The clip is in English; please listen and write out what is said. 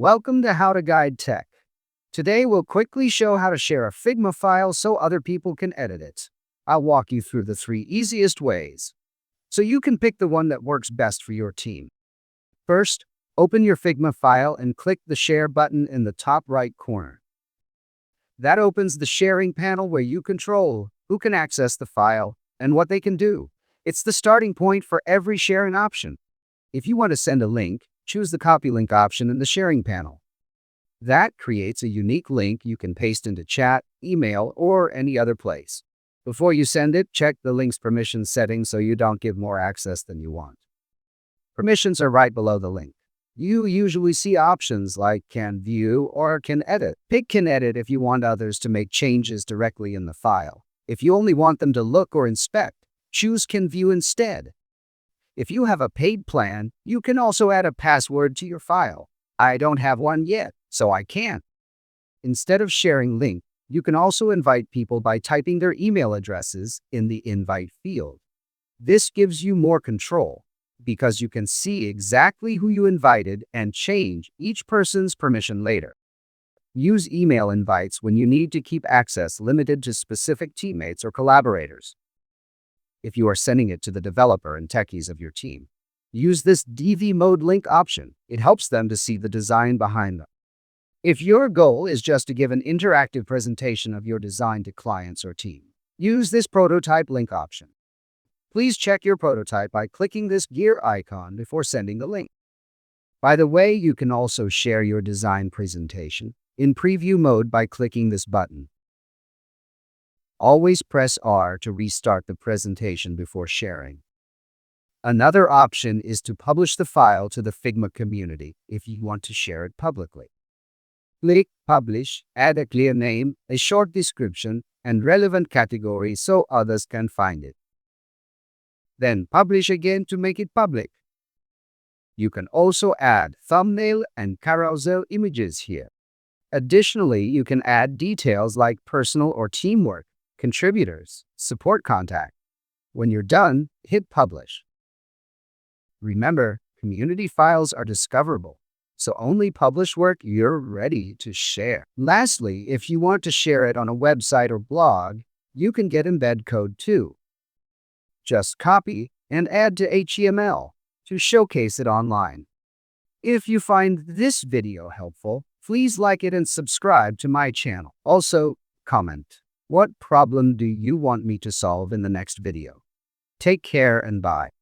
Welcome to How to Guide Tech. Today we'll quickly show how to share a Figma file so other people can edit it. I'll walk you through the 3 easiest ways, so you can pick the one that works best for your team. First, open your Figma file and click the Share button in the top right corner. That opens the sharing panel where you control who can access the file and what they can do. It's the starting point for every sharing option. If you want to send a link, choose the Copy Link option in the sharing panel. That creates a unique link you can paste into chat, email, or any other place. Before you send it, check the link's permission settings so you don't give more access than you want. Permissions are right below the link. You usually see options like Can View or Can Edit. Pick Can Edit if you want others to make changes directly in the file. If you only want them to look or inspect, choose Can View instead. If you have a paid plan, you can also add a password to your file. I don't have one yet, so I can't. Instead of sharing link, you can also invite people by typing their email addresses in the invite field. This gives you more control because you can see exactly who you invited and change each person's permission later. Use email invites when you need to keep access limited to specific teammates or collaborators. If you are sending it to the developer and techies of your team, use this DV mode link option. It helps them to see the design behind them. If your goal is just to give an interactive presentation of your design to clients or team, use this prototype link option. Please check your prototype by clicking this gear icon before sending the link. By the way, you can also share your design presentation in preview mode by clicking this button. Always press R to restart the presentation before sharing. Another option is to publish the file to the Figma community if you want to share it publicly. Click Publish, add a clear name, a short description, and relevant category so others can find it. Then publish again to make it public. You can also add thumbnail and carousel images here. Additionally, you can add details like personal or teamwork, contributors, support contact. When you're done, hit Publish. Remember, community files are discoverable, so only publish work you're ready to share. Lastly, if you want to share it on a website or blog, you can get embed code too. Just copy and add to HTML to showcase it online. If you find this video helpful, please like it and subscribe to my channel. Also, comment. What problem do you want me to solve in the next video? Take care and bye.